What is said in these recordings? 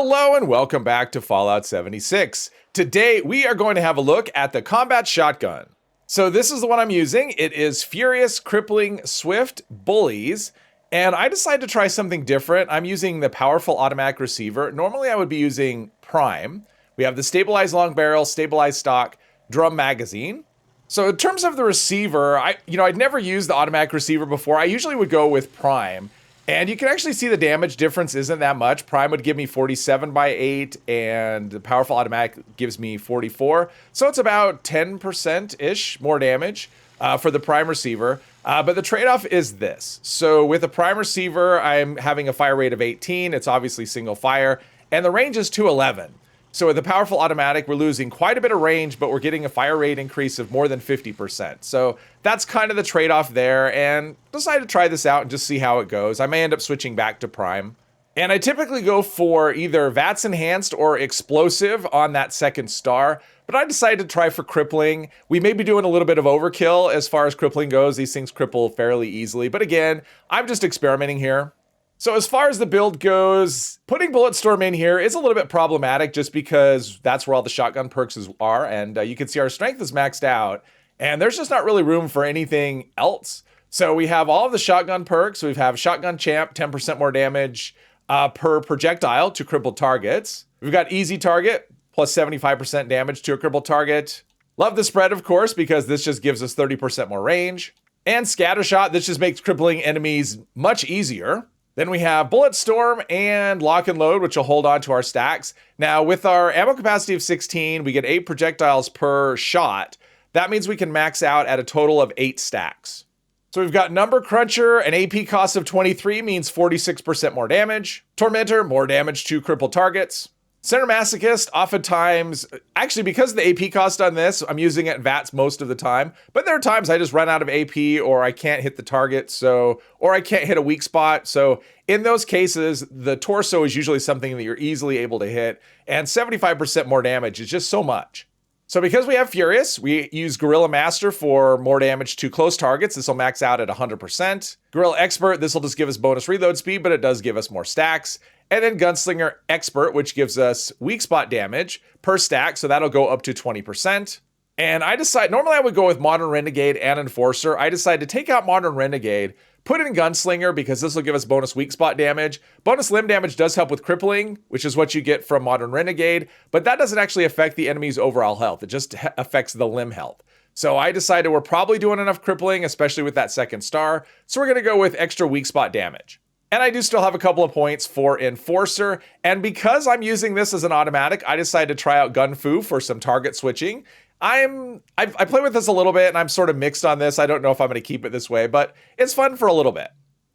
Hello and welcome back to Fallout 76. Today we are going to have a look at the combat shotgun. So this is the one I'm using. It is Furious, Crippling, Swift, Bullies, and I decided to try something different. I'm using the powerful automatic receiver. Normally I would be using Prime. We have the stabilized long barrel, stabilized stock, drum magazine. So in terms of the receiver, I'd never used the automatic receiver before. I usually would go with Prime. And you can actually see the damage difference isn't that much. Prime would give me 47 by 8, and the powerful automatic gives me 44. So it's about 10%-ish more damage for the Prime receiver. But the trade-off is this. So with the Prime receiver, I'm having a fire rate of 18. It's obviously single fire, and the range is 211. So with the powerful automatic, we're losing quite a bit of range, but we're getting a fire rate increase of more than 50%. So that's kind of the trade-off there, and decided to try this out and just see how it goes. I may end up switching back to Prime. And I typically go for either VATS Enhanced or Explosive on that second star, but I decided to try for Crippling. We may be doing a little bit of overkill as far as Crippling goes. These things cripple fairly easily, but again, I'm just experimenting here. So as far as the build goes, putting Bulletstorm in here is a little bit problematic just because that's where all the shotgun perks are, and you can see our strength is maxed out, and there's just not really room for anything else. So we have all of the shotgun perks. We have Shotgun Champ, 10% more damage per projectile to crippled targets. We've got Easy Target, plus 75% damage to a crippled target. Love the spread, of course, because this just gives us 30% more range. And Scattershot, this just makes crippling enemies much easier. Then we have Bulletstorm and Lock and Load, which will hold on to our stacks. Now, with our ammo capacity of 16, we get 8 projectiles per shot. That means we can max out at a total of 8 stacks. So we've got Number Cruncher, an AP cost of 23 means 46% more damage. Tormentor, more damage to crippled targets. Center Masochist, oftentimes, actually because of the AP cost on this, I'm using it in VATS most of the time, but there are times I just run out of AP or I can't hit the target, or I can't hit a weak spot. So in those cases, the torso is usually something that you're easily able to hit, and 75% more damage is just so much. So because we have Furious, we use Gorilla Master for more damage to close targets. This will max out at 100%. Gorilla Expert, this will just give us bonus reload speed, but it does give us more stacks. And then Gunslinger Expert, which gives us weak spot damage per stack, so that'll go up to 20%. And normally I would go with Modern Renegade and Enforcer. I decided to take out Modern Renegade, put in Gunslinger because this will give us bonus weak spot damage. Bonus limb damage does help with crippling, which is what you get from Modern Renegade, but that doesn't actually affect the enemy's overall health. It just affects the limb health. So I decided we're probably doing enough crippling, especially with that second star, so we're going to go with extra weak spot damage. And I do still have a couple of points for Enforcer, and because I'm using this as an automatic, I decided to try out Gun Fu for some target switching. I play with this a little bit, and I'm sort of mixed on this. I don't know if I'm going to keep it this way, but it's fun for a little bit.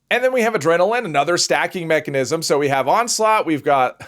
And then we have Adrenaline, another stacking mechanism. So we have Onslaught, we've got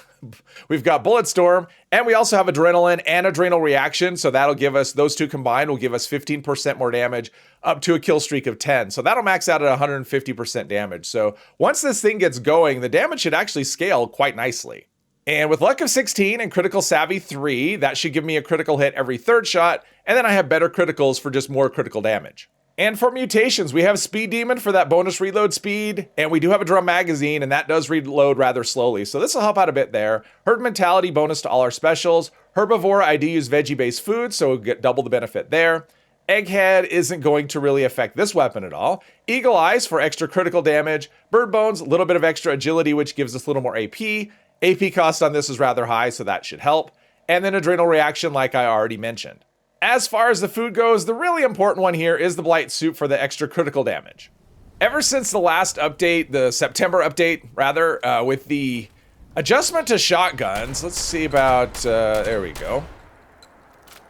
Bulletstorm, and we also have Adrenaline and Adrenal Reaction. So that'll give us, those two combined will give us 15% more damage up to a kill streak of 10. So that'll max out at 150% damage. So once this thing gets going, the damage should actually scale quite nicely. And with Luck of 16 and Critical Savvy 3, that should give me a critical hit every third shot, and then I have better criticals for just more critical damage. And for mutations, we have Speed Demon for that bonus reload speed, and we do have a Drum Magazine, and that does reload rather slowly, so this will help out a bit there. Herd Mentality bonus to all our specials. Herbivore, I do use veggie-based food, so we'll get double the benefit there. Egghead isn't going to really affect this weapon at all. Eagle Eyes for extra critical damage. Bird Bones, a little bit of extra agility, which gives us a little more AP. AP cost on this is rather high, so that should help. And then Adrenal Reaction, like I already mentioned. As far as the food goes, the really important one here is the Blight Soup for the extra critical damage. Ever since the last update, the September update, rather, with the adjustment to shotguns, let's see about, there we go.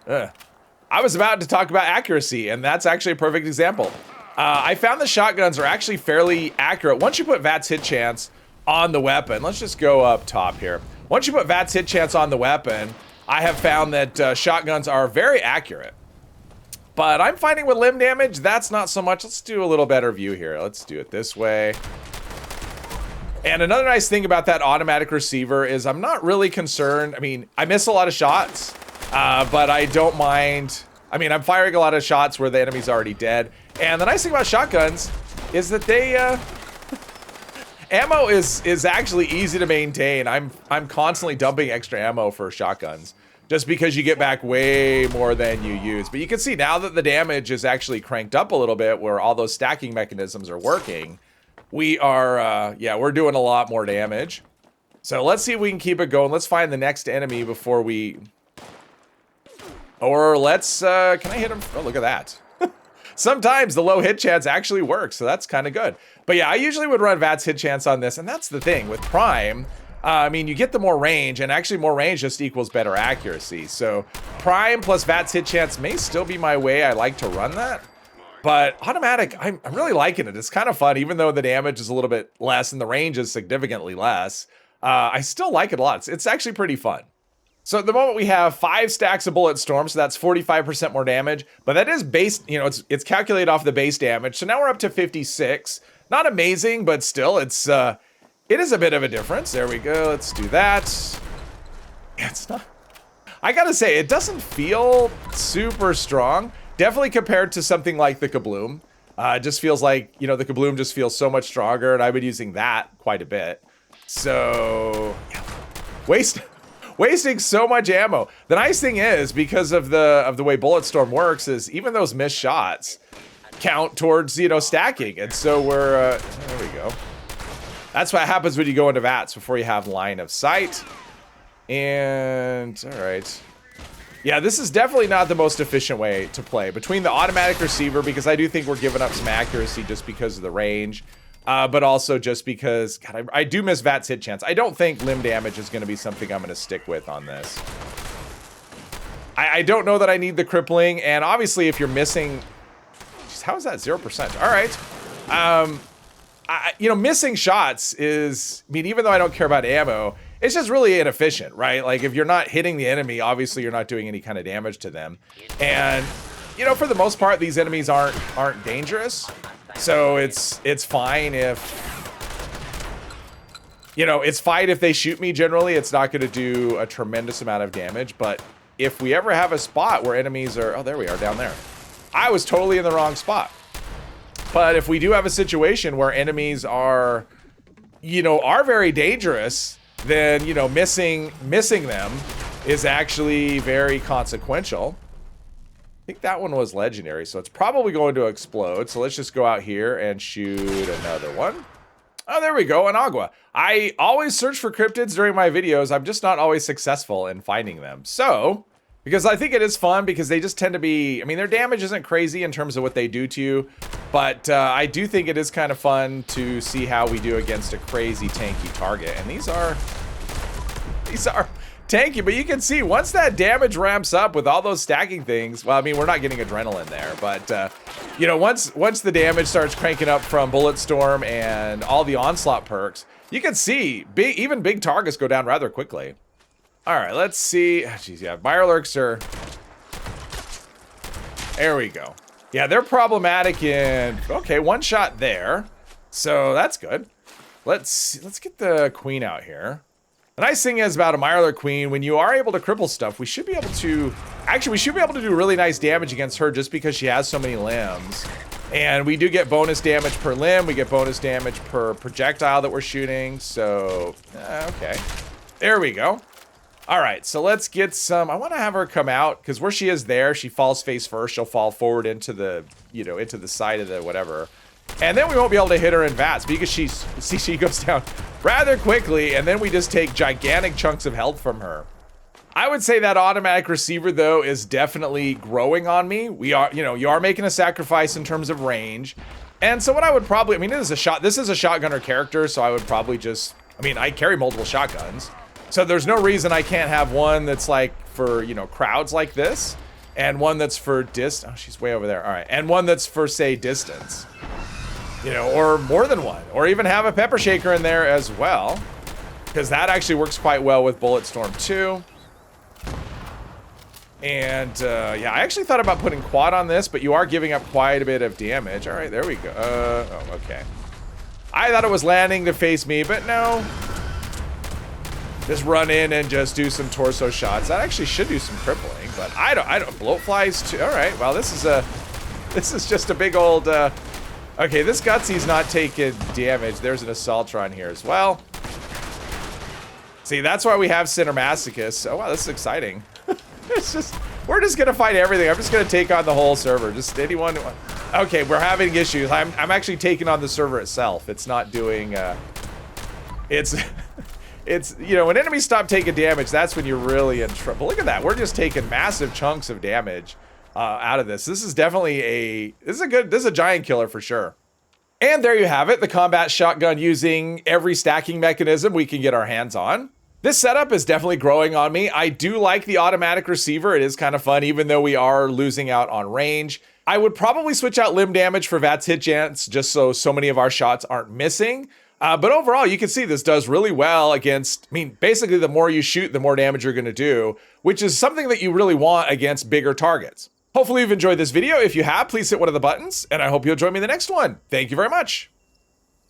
I was about to talk about accuracy, and that's actually a perfect example. I found the shotguns are actually fairly accurate. Once you put VATS hit chance on the weapon, let's just go up top here. Once you put VATS hit chance on the weapon, I have found that shotguns are very accurate. But I'm finding with limb damage, that's not so much. Let's do a little better view here. Let's do it this way. And another nice thing about that automatic receiver is I'm not really concerned. I mean, I miss a lot of shots, but I don't mind. I mean, I'm firing a lot of shots where the enemy's already dead. And the nice thing about shotguns is that they, Ammo is actually easy to maintain. I'm constantly dumping extra ammo for shotguns just because you get back way more than you use. But you can see now that the damage is actually cranked up a little bit, where all those stacking mechanisms are working, we are, yeah, we're doing a lot more damage. So let's see if we can keep it going. Let's find the next enemy before we, or let's, can I hit him? Oh, look at that. Sometimes the low hit chance actually works, so that's kind of good. But yeah, I usually would run VATS hit chance on this, and that's the thing with Prime. I mean, you get the more range, and actually more range just equals better accuracy. So Prime plus VATS hit chance may still be my way I like to run that. But automatic, I'm really liking it. It's kind of fun, even though the damage is a little bit less and the range is significantly less. I still like it a lot. It's actually pretty fun. So at the moment we have 5 stacks of Bullet Storm, so that's 45% more damage, but that is based, you know, it's calculated off the base damage. So now we're up to 56. Not amazing, but still it is a bit of a difference. There we go. Let's do that. It's not, I gotta say, it doesn't feel super strong. Definitely compared to something like the Kabloom. It just feels like, you know, the Kabloom just feels so much stronger, and I've been using that quite a bit. So, yeah. Wasting so much ammo. The nice thing is, because of the way Bulletstorm works, is even those missed shots count towards, you know, stacking. And so we're, there we go. That's what happens when you go into VATS before you have line of sight. And, all right. Yeah, this is definitely not the most efficient way to play. Between the automatic receiver, because I do think we're giving up some accuracy just because of the range. But also just because, God, I do miss VATS hit chance. I don't think limb damage is going to be something I'm going to stick with on this. I don't know that I need the crippling, and obviously if you're missing... Geez, how is that 0%? All right. You know, missing shots is... I mean, even though I don't care about ammo, it's just really inefficient, right? Like, if you're not hitting the enemy, obviously you're not doing any kind of damage to them. And, you know, for the most part, these enemies aren't dangerous. So it's fine if, you know, it's fine if they shoot me generally. It's not going to do a tremendous amount of damage. But if we ever have a spot where enemies are, oh, there we are down there. I was totally in the wrong spot. But if we do have a situation where enemies are, you know, are very dangerous, then, you know, missing them is actually very consequential. I think that one was legendary, so it's probably going to explode. So let's just go out here and shoot another one. Oh, there we go, an Agua. I always search for cryptids during my videos. I'm just not always successful in finding them. So, because I think it is fun, because they just tend to be, I mean, their damage isn't crazy in terms of what they do to you, but I do think it is kind of fun to see how we do against a crazy tanky target. And these are tanky, but you can see once that damage ramps up with all those stacking things, well, I mean, we're not getting adrenaline there, but you know, once the damage starts cranking up from Bulletstorm and all the onslaught perks, you can see even big targets go down rather quickly. All right, let's see. Jeez, yeah, Mirelurks are, there we go. Yeah, they're problematic in, okay, one shot there, so that's good. Let's get the queen out here. The nice thing is about a Mirelurk Queen, when you are able to cripple stuff, we should be able to... Actually, we should be able to do really nice damage against her just because she has so many limbs. And we do get bonus damage per limb. We get bonus damage per projectile that we're shooting. So, okay. There we go. All right, so let's get some... I want to have her come out, because where she is there, she falls face first. She'll fall forward into the, you know, into the side of the whatever. And then we won't be able to hit her in VATS because she goes down rather quickly, and then we just take gigantic chunks of health from her. I would say that automatic receiver, though, is definitely growing on me. We are, you know, you are making a sacrifice in terms of range. And so what I would probably, I mean, this is a shotgunner character, so I would probably just, I mean, I carry multiple shotguns. So there's no reason I can't have one that's like for, you know, crowds like this, and one that's for oh, she's way over there. All right. And one that's for, say, distance. You know, or more than one, or even have a pepper shaker in there as well, because that actually works quite well with Bulletstorm too. And yeah, I actually thought about putting quad on this, but you are giving up quite a bit of damage. All right, there we go. Oh, okay. I thought it was landing to face me, but no. Just run in and just do some torso shots. That actually should do some crippling, but I don't bloat flies too. All right, well, this is just a big old Okay, this Gutsy's not taking damage. There's an Assaultron here as well. See, that's why we have Cinermasochus. Oh, wow, this is exciting. It's just, we're just gonna fight everything. I'm just gonna take on the whole server. Just anyone. Okay, we're having issues. I'm actually taking on the server itself. It's not doing, it's, you know, when enemies stop taking damage, that's when you're really in trouble. Look at that. We're just taking massive chunks of damage out of this. This is definitely this is a giant killer for sure. And there you have it, the combat shotgun using every stacking mechanism we can get our hands on. This setup is definitely growing on me. I do like the automatic receiver. It is kind of fun, even though we are losing out on range. I would probably switch out limb damage for VATS hit chance, just so many of our shots aren't missing. But overall, you can see this does really well against, I mean, basically the more you shoot, the more damage you're gonna do, which is something that you really want against bigger targets. Hopefully you've enjoyed this video. If you have, please hit one of the buttons, and I hope you'll join me in the next one. Thank you very much.